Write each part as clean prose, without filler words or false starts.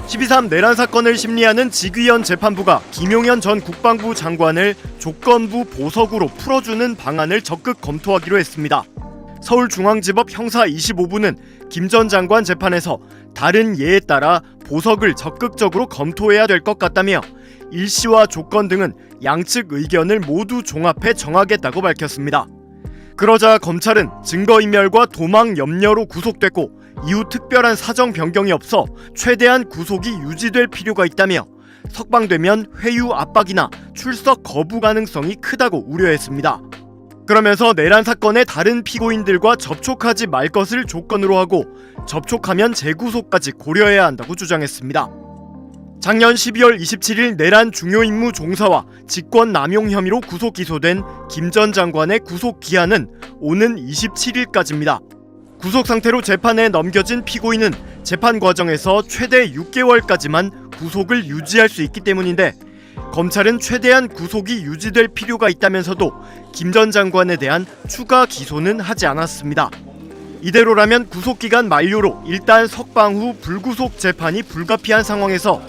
12.3 내란 사건을 심리하는 직위원 재판부가 김용현 전 국방부 장관을 조건부 보석으로 풀어주는 방안을 적극 검토하기로 했습니다. 서울중앙지법 형사 25부는 김 전 장관 재판에서 다른 예에 따라 보석을 적극적으로 검토해야 될 것 같다며 일시와 조건 등은 양측 의견을 모두 종합해 정하겠다고 밝혔습니다. 그러자 검찰은 증거인멸과 도망 염려로 구속됐고 이후 특별한 사정 변경이 없어 최대한 구속이 유지될 필요가 있다며 석방되면 회유 압박이나 출석 거부 가능성이 크다고 우려했습니다. 그러면서 내란 사건의 다른 피고인들과 접촉하지 말 것을 조건으로 하고 접촉하면 재구속까지 고려해야 한다고 주장했습니다. 작년 12월 27일 내란 중요 임무 종사와 직권 남용 혐의로 구속 기소된 김 전 장관의 구속 기한은 오는 27일까지입니다. 구속 상태로 재판에 넘겨진 피고인은 재판 과정에서 최대 6개월까지만 구속을 유지할 수 있기 때문인데 검찰은 최대한 구속이 유지될 필요가 있다면서도 김 전 장관에 대한 추가 기소는 하지 않았습니다. 이대로라면 구속기간 만료로 일단 석방 후 불구속 재판이 불가피한 상황에서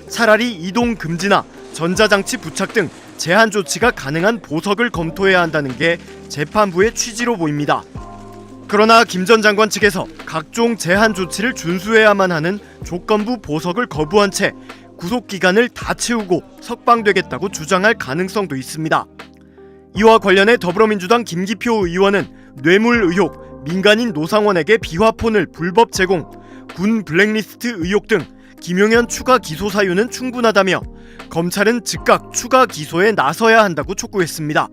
차라리 이동 금지나 전자장치 부착 등 제한 조치가 가능한 보석을 검토해야 한다는 게 재판부의 취지로 보입니다. 그러나 김 전 장관 측에서 각종 제한 조치를 준수해야만 하는 조건부 보석을 거부한 채 구속기간을 다 채우고 석방되겠다고 주장할 가능성도 있습니다. 이와 관련해 더불어민주당 김기표 의원은 뇌물 의혹, 민간인 노상원에게 비화폰을 불법 제공, 군 블랙리스트 의혹 등 김용현 추가 기소 사유는 충분하다며 검찰은 즉각 추가 기소에 나서야 한다고 촉구했습니다.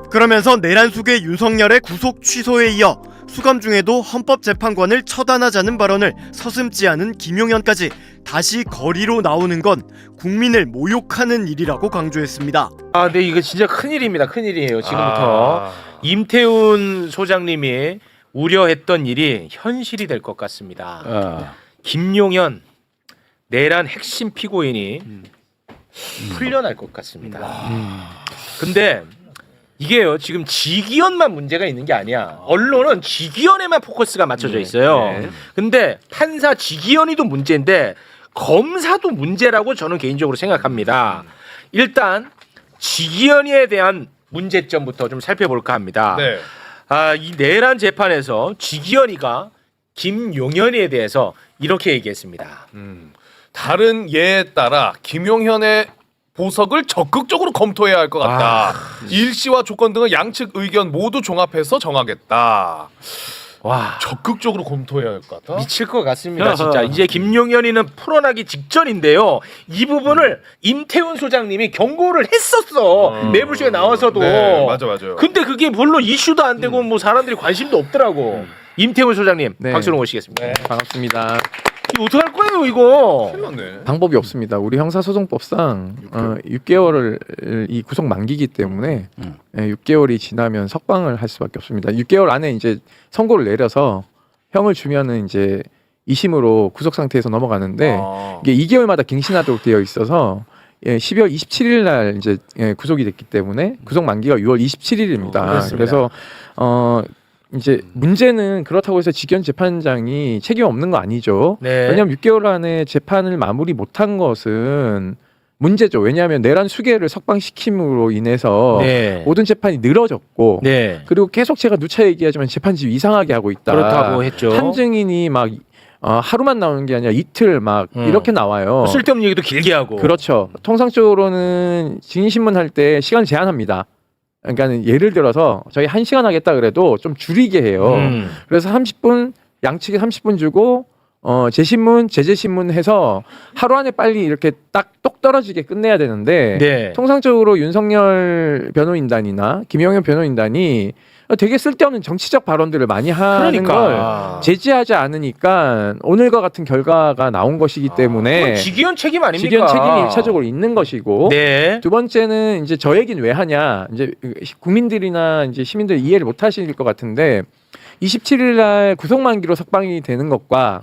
그러면서 내란 수괴 윤석열의 구속 취소에 이어 수감 중에도 헌법재판관을 처단하자는 발언을 서슴지 않은 김용현까지 다시 거리로 나오는 건 국민을 모욕하는 일이라고 강조했습니다. 네, 이거 진짜 큰일입니다. 큰일이에요. 지금부터 임태훈 소장님이 우려했던 일이 현실이 될 것 같습니다. 김용현 내란 핵심 피고인이 풀려날 것 같습니다. 근데 이게요, 지금 직위원만 문제가 있는 게 아니야. 언론은 직위원에만 포커스가 맞춰져 있어요. 근데 판사 직위원이도 문제인데 검사도 문제라고 저는 개인적으로 생각합니다. 일단 직위원에 대한 문제점부터 좀 살펴볼까 합니다. 네. 이 내란 재판에서 직위원이가 김용현에 대해서 이렇게 얘기했습니다. 다른 예에 따라 김용현의 보석을 적극적으로 검토해야 할 것 같다. 일시와 조건 등은 양측 의견 모두 종합해서 정하겠다. 와, 적극적으로 검토해야 할 것 같다. 미칠 것 같습니다. 진짜 이제 김용현이는 풀어나기 직전인데요. 이 부분을 임태훈 소장님이 경고를 했었어. 매불쇼에 나와서도. 네, 맞아요. 근데 그게 물론 이슈도 안 되고 뭐 사람들이 관심도 없더라고. 임태훈 소장님, 네. 박수로 모시겠습니다. 네. 반갑습니다. 이거 어떡할 거예요, 이거? 큰일 났네. 방법이 없습니다. 우리 형사소송법상 6개월을 이 구속 만기이기 때문에 6개월이 지나면 석방을 할 수밖에 없습니다. 6개월 안에 이제 선고를 내려서 형을 주면은 이제 2심으로 구속 상태에서 넘어가는데 이게 2개월마다 갱신하도록 되어 있어서 12월 27일 날 이제 구속이 됐기 때문에 구속 만기가 6월 27일입니다. 그래서 이제 문제는 그렇다고 해서 직위원 재판장이 책임 없는 거 아니죠. 네. 왜냐하면 6개월 안에 재판을 마무리 못한 것은 문제죠. 왜냐하면 내란 수괴를 석방시킴으로 인해서 네. 모든 재판이 늘어졌고 네. 그리고 계속 제가 누차 얘기하지만 재판지 이상하게 하고 있다. 그렇다고 했죠. 한 증인이 막 하루만 나오는 게 아니라 이틀 막 이렇게 나와요. 쓸데없는 얘기도 길게 하고. 그렇죠. 통상적으로는 증인신문 할 때 시간 제한합니다. 그러니까 예를 들어서 저희 1시간 하겠다 그래도 좀 줄이게 해요. 그래서 30분 양측에 30분 주고 재신문, 제재신문 해서 하루 안에 빨리 이렇게 딱 똑 떨어지게 끝내야 되는데 네. 통상적으로 윤석열 변호인단이나 김용현 변호인단이 되게 쓸데없는 정치적 발언들을 많이 하는 걸 제지하지 않으니까 오늘과 같은 결과가 나온 것이기 때문에 직위원 책임 아닙니까? 직위원 책임이 1차적으로 있는 것이고 네. 두 번째는 이제 저 얘기는 왜 하냐 이제 국민들이나 이제 시민들 이해를 못 하실 것 같은데 27일 날 구속 만기로 석방이 되는 것과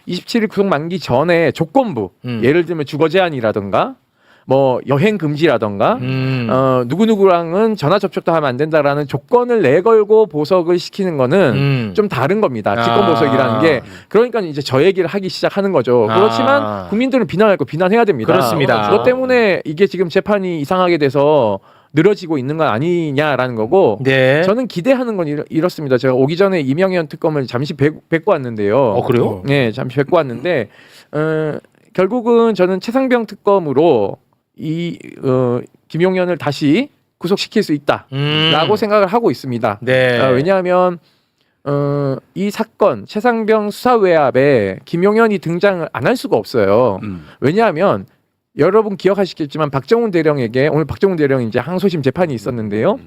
27일 구속 만기 전에 조건부 예를 들면 주거 제한이라든가 뭐 여행 금지라던가 누구누구랑은 전화 접촉도 하면 안 된다라는 조건을 내걸고 보석을 시키는 거는 좀 다른 겁니다. 직권 보석이라는 게. 그러니까 이제 저 얘기를 하기 시작하는 거죠. 그렇지만 국민들은 비난할 거 비난해야 됩니다. 그렇습니다. 그것 때문에 이게 지금 재판이 이상하게 돼서 늘어지고 있는 건 아니냐라는 거고 네. 저는 기대하는 건 이렇습니다. 제가 오기 전에 이명현 특검을 잠시 뵙고 왔는데요. 그래요? 네, 잠시 뵙고 왔는데 결국은 저는 최상병 특검으로 김용현을 다시 구속시킬 수 있다라고 생각을 하고 있습니다. 네. 왜냐하면 이 사건 최상병 수사 외압에 김용현이 등장을 안 할 수가 없어요. 왜냐하면 여러분 기억하시겠지만 박정훈 대령에게 오늘 박정훈 대령 이제 항소심 재판이 있었는데요.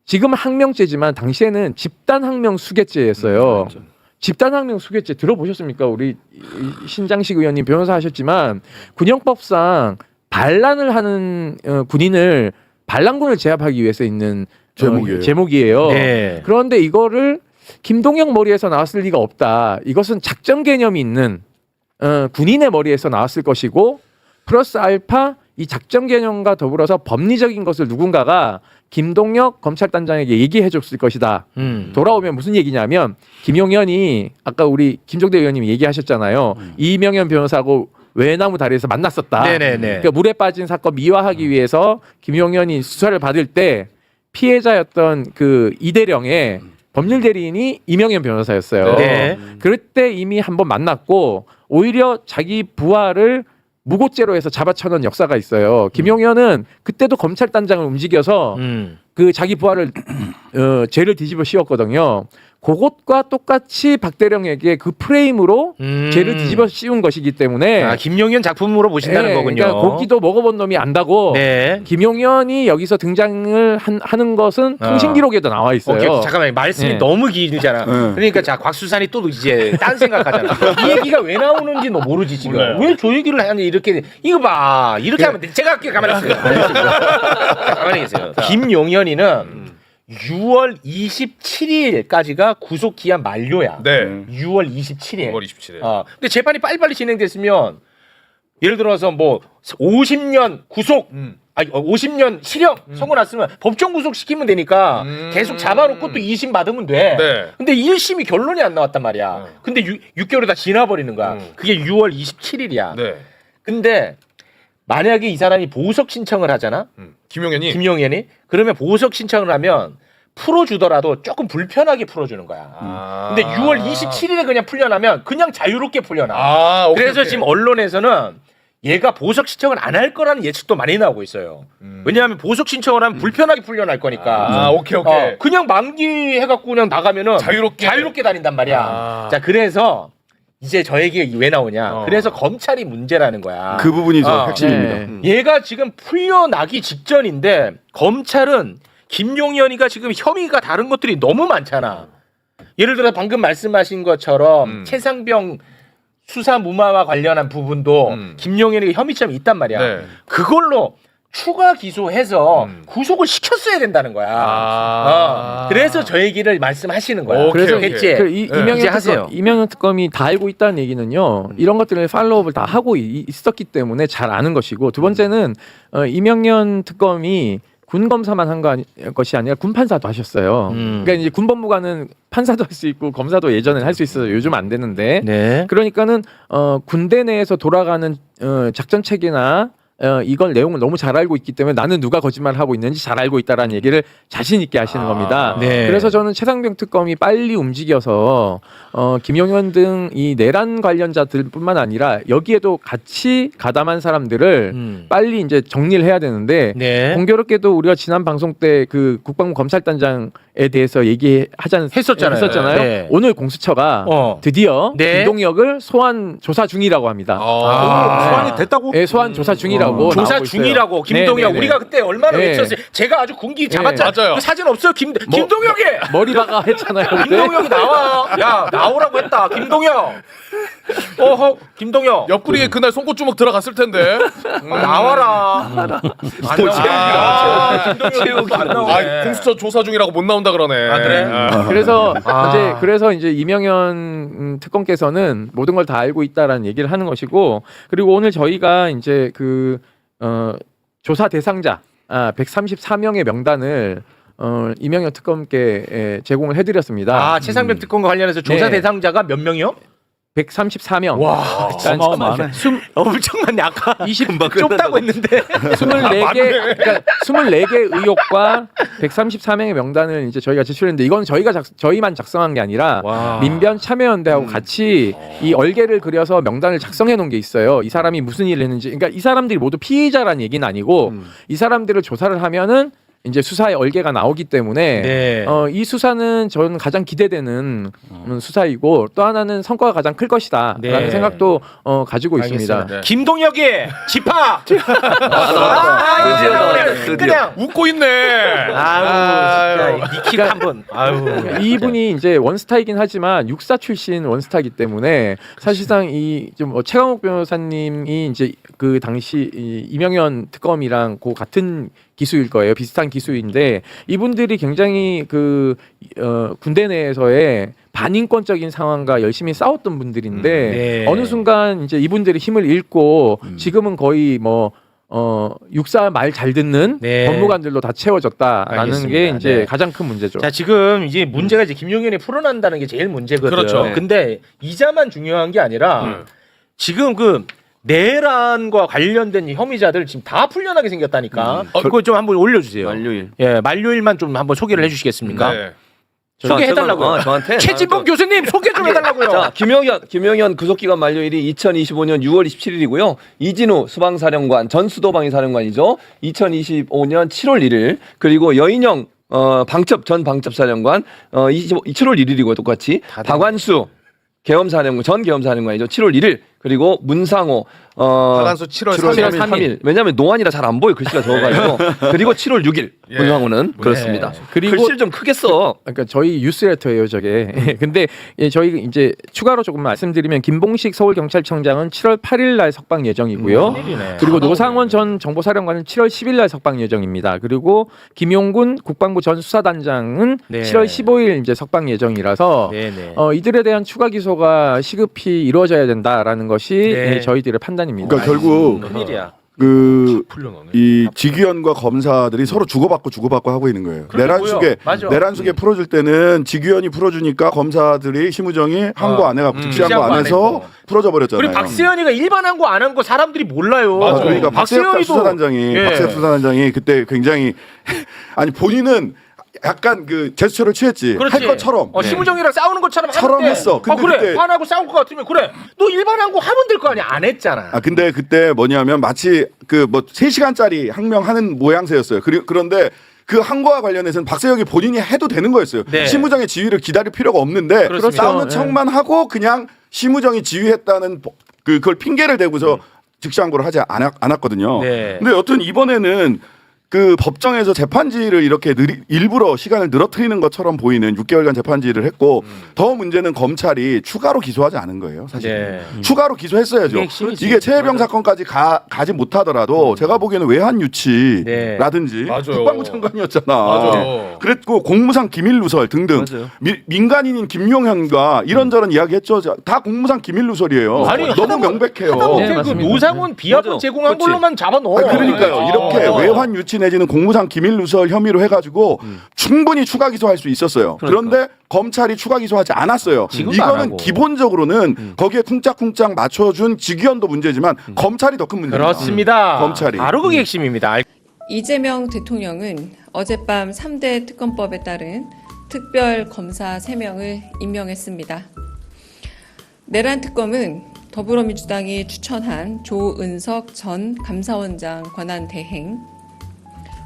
지금 항명죄지만 당시에는 집단 항명 수괴죄였어요. 집단 항명 수괴죄 들어보셨습니까? 우리 신장식 의원님 변호사 하셨지만 군형법상 반란을 하는 군인을 반란군을 제압하기 위해서 있는 제목이에요. 네. 그런데 이거를 김동영 머리에서 나왔을 리가 없다. 이것은 작전 개념이 있는 군인의 머리에서 나왔을 것이고 플러스 알파 이 작전 개념과 더불어서 법리적인 것을 누군가가 김동혁 검찰단장에게 얘기해 줬을 것이다. 돌아오면 무슨 얘기냐면 김용현이 아까 우리 김종대 의원님이 얘기하셨잖아요. 이명현 변호사하고 외나무 다리에서 만났었다. 네네네. 그러니까 물에 빠진 사건 미화하기 위해서 김용현이 수사를 받을 때 피해자였던 그 이대령의 법률 대리인이 이명현 변호사였어요. 네. 그럴 때 이미 한번 만났고 오히려 자기 부하를 무고죄로 해서 잡아쳐놓은 역사가 있어요. 김용현은 그때도 검찰단장을 움직여서 그 자기 부하를 죄를 뒤집어 씌웠거든요. 그것과 똑같이 박대령에게 그 프레임으로 죄를 뒤집어 씌운 것이기 때문에 김용현 작품으로 보신다는 거군요. 그러니까 고기도 먹어본 놈이 안다고. 네. 김용현이 여기서 등장을 하는 것은 통신 기록에도 나와 있어요. 오케이, 잠깐만요. 말씀이 네. 너무 길잖아. 그러니까 자 곽수산이 또 이제 딴 생각하잖아. 이 얘기가 왜 나오는지 너 모르지 지금. 왜 저 얘기를 하냐 이렇게 이거 봐 이렇게 하면 돼. 제가 할게요. 가만히 있어요. 가만히 계세요. 김용현이는 6월 27일까지가 구속 기한 만료야. 네. 6월 27일. 5월 27일. 근데 재판이 빨리빨리 진행됐으면 예를 들어서 뭐 50년 구속, 50년 실형 선고 났으면 법정 구속 시키면 되니까 계속 잡아놓고 또 2심 받으면 돼. 네. 근데 1심이 결론이 안 나왔단 말이야. 근데 6개월이 다 지나버리는 거야. 그게 6월 27일이야. 네. 근데 만약에 이 사람이 보석 신청을 하잖아. 김용현이 김용현이 그러면 보석 신청을 하면 풀어주더라도 조금 불편하게 풀어주는 거야. 근데 6월 27일에 그냥 풀려나면 그냥 자유롭게 풀려나. 오케이, 그래서 오케이. 지금 언론에서는 얘가 보석 신청을 안 할 거라는 예측도 많이 나오고 있어요. 왜냐하면 보석 신청을 하면 불편하게 풀려날 거니까. 오케이. 그냥 만기해갖고 그냥 나가면은 자유롭게 다닌단 말이야. 자 그래서 이제 저 얘기가 왜 나오냐. 그래서 검찰이 문제라는 거야. 그 부분이 핵심입니다. 얘가 지금 풀려나기 직전인데 검찰은 김용현이가 지금 혐의가 다른 것들이 너무 많잖아. 예를 들어 방금 말씀하신 것처럼 최상병 수사 무마와 관련한 부분도 김용현에게 혐의점이 있단 말이야. 네. 그걸로 추가 기소해서 구속을 시켰어야 된다는 거야. 그래서 저 얘기를 말씀하시는 거야. 오케이, 그래서 오케이. 했지. 이제 하세요. 이명현 특검이 다 알고 있다는 얘기는요. 이런 것들을 팔로우업을 다 하고 있었기 때문에 잘 아는 것이고 두 번째는 이명현 특검이 군 검사만 한 것이 아니라 군 판사도 하셨어요. 그러니까 이제 군 법무관은 판사도 할 수 있고 검사도 예전에 할 수 있어요. 요즘 안 되는데. 네. 그러니까는 군대 내에서 돌아가는 작전 체계나 이걸 내용을 너무 잘 알고 있기 때문에 나는 누가 거짓말을 하고 있는지 잘 알고 있다라는 얘기를 자신 있게 하시는 겁니다. 네. 그래서 저는 최상병 특검이 빨리 움직여서 김용현 등 이 내란 관련자들뿐만 아니라 여기에도 같이 가담한 사람들을 빨리 이제 정리를 해야 되는데 네. 공교롭게도 우리가 지난 방송 때 그 국방부 검찰단장에 대해서 했었잖아요. 네. 오늘 공수처가 드디어 네. 김동혁을 소환 조사 중이라고 합니다. 소환이 됐다고? 네, 소환 조사 중이라고 조사 나오고 중이라고 있어요. 김동혁 네네네. 우리가 그때 얼마나 네. 외쳤어요. 제가 아주 군기 잡았잖아요. 맞아요. 그 사진 없어요. 김동혁이 머리바가 했잖아요. 그때. 김동혁이 나와. 야 나오라고 했다. 김동혁. 김동혁. 옆구리에 그날 송곳주먹 들어갔을 텐데. 나와라. 안 나와. 김동혁이 안 나와. 공수처 조사 중이라고 못 나온다 그러네. 그래? 그래서 이제 이명현 특검께서는 모든 걸 다 알고 있다라는 얘기를 하는 것이고 그리고 오늘 저희가 이제 그 조사 대상자 134명의 명단을 이명현 특검께 제공을 해드렸습니다. 최상병 특검과 관련해서 조사 네. 대상자가 몇 명이요? 134명. 와, 어마어마하네. 엄청 많네. 아까 20 좁다고 했는데 24개, 그러니까 24개 의혹과 134명의 명단을 이제 저희가 제출했는데 이건 저희만 작성한 게 아니라 민변 참여연대하고 같이 이 얼개를 그려서 명단을 작성해 놓은 게 있어요. 이 사람이 무슨 일을 했는지. 그러니까 이 사람들이 모두 피의자라는 얘기는 아니고 이 사람들을 조사를 하면은 이제 수사의 얼개가 나오기 때문에 네. 이 수사는 저는 가장 기대되는 수사이고 또 하나는 성과가 가장 클 것이다라는 네. 생각도 가지고 있습니다. 알겠습니다. 김동혁이 집합. 그냥 웃고 있네. 아유, 진짜 니킥 한번. 아유. 이분이 이제 원스타이긴 하지만 육사 출신 원스타이기 때문에 사실상 이좀 최강욱 변호사님이 이제 그 당시 이명현 특검이랑 그 같은 기수일 거예요. 비슷한 기수인데 이분들이 굉장히 그 군대 내에서의 반인권적인 상황과 열심히 싸웠던 분들인데 네. 어느 순간 이제 이분들이 힘을 잃고 지금은 거의 뭐 육사 말 잘 듣는 네. 법무관들로 다 채워졌다라는 알겠습니다. 게 이제 네. 가장 큰 문제죠. 자, 지금 이제 문제가 이제 김용현이 풀어난다는 게 제일 문제거든. 그렇죠. 네. 근데 이자만 중요한 게 아니라 지금 그 내란과 관련된 혐의자들 지금 다 풀려나게 생겼다니까. 그거 좀 한번 올려주세요. 만료일. 예, 만료일만 좀 한번 소개를 해주시겠습니까? 네. 소개해달라고요. 저한테. 최진봉 교수님 소개 좀 해달라고요. 자, 김용현 구속기간 만료일이 2025년 6월 27일이고요. 이진우 수방사령관, 전 수도방위사령관이죠. 2025년 7월 1일. 그리고 여인영 전 방첩사령관 7월 1일이고 똑같이. 박완수 전 계엄사령관이죠. 7월 1일. 그리고 문상호 박완수 7월 3일. 왜냐하면 노안이라 잘 안 보여 글씨가 적어가지고. 그리고 7월 6일 예. 문상호는 그렇습니다. 그리고 글씨를 좀 크게 써. 그러니까 저희 뉴스레터예요, 저게. 근데 저희 이제 추가로 조금 말씀드리면 김봉식 서울경찰청장은 7월 8일 날 석방 예정이고요. 큰일이네. 그리고 노상원 전 정보사령관은 7월 10일 날 석방 예정입니다. 그리고 김용군 국방부 전 수사단장은 네. 7월 15일 이제 석방 예정이라서 네네. 이들에 대한 추가 기소가 시급히 이루어져야 된다라는 것이 네. 저희들의 판단입니다. 그러니까 결국 큰일이야. 그 풀려나네. 이 직위원과 검사들이 서로 주고받고 하고 있는 거예요. 맞아. 내란숙에 풀어줄 때는 직위원이 풀어주니까 검사들이 심우정이 항고 안 해갖고 즉시항고 안 해서 풀어져 버렸잖아요. 그리고 박세현이가 일반 항고 안 한 거 사람들이 몰라요. 맞아. 그러니까 박세혁 수사단장이 그때 굉장히 아니 본인은 약간 그 제스처를 취했지. 그렇지. 할 것처럼. 심우정이랑 싸우는 것처럼 처럼 하는데 했어. 근데 그래 그때- 화나고 싸울 것 같으면 그래 너 일반 항고 하면 될 거 아니야. 안 했잖아. 아 근데 그때 뭐냐면 마치 그 뭐 3시간짜리 항명하는 모양새였어요. 그런데 그 항고와 관련해서는 박세혁이 본인이 해도 되는 거였어요. 네. 심우정의 지휘를 기다릴 필요가 없는데 그렇습니다. 싸우는 척만 하고 그냥 심우정이 지휘했다는 그걸 핑계를 대고서 즉시항고를 하지 않았거든요. 네. 근데 여튼 이번에는 그 법정에서 재판지를 이렇게 일부러 시간을 늘어뜨리는 것처럼 보이는 6개월간 재판지를 했고 더 문제는 검찰이 추가로 기소하지 않은 거예요. 사실 네. 추가로 기소했어야죠. 그게 핵심이지. 이게 최혜병 사건까지 가지 못하더라도 제가 보기에는 외환 유치라든지 맞아요. 국방부 장관이었잖아. 맞아요. 그랬고 공무상 기밀 누설 등등 맞아요. 민간인인 김용현과 이런저런 이야기했죠. 다 공무상 기밀 누설이에요. 아니, 너무 명백해요. 하다못해 그 맞습니다. 노상원 비합을 맞아. 제공한 그렇지. 걸로만 잡아넣어. 그러니까요. 이렇게 어. 외환 유치 내지는 공무상 기밀 누설 혐의로 해가지고 충분히 추가 기소할 수 있었어요. 그런데 검찰이 추가 기소하지 않았어요. 지금도 안 이거는 하고. 기본적으로는 거기에 쿵짝쿵짝 맞춰준 직위원도 문제지만 검찰이 더 큰 문제입니다. 그렇습니다. 검찰이. 바로 그게 핵심입니다. 이재명 대통령은 어젯밤 3대 특검법에 따른 특별 검사 3명을 임명했습니다. 내란 특검은 더불어민주당이 추천한 조은석 전 감사원장 권한 대행,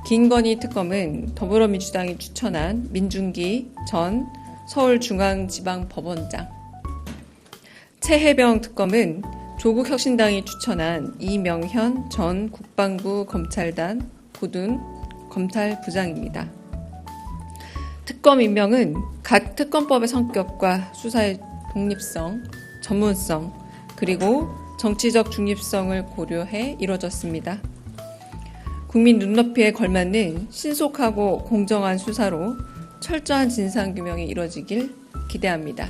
김건희 특검은 더불어민주당이 추천한 민중기 전 서울중앙지방법원장, 최혜병 특검은 조국혁신당이 추천한 이명현 전 국방부 검찰단 고등 검찰부장입니다. 특검 임명은 각 특검법의 성격과 수사의 독립성, 전문성, 그리고 정치적 중립성을 고려해 이뤄졌습니다. 국민 눈높이에 걸맞는 신속하고 공정한 수사로 철저한 진상규명이 이뤄지길 기대합니다.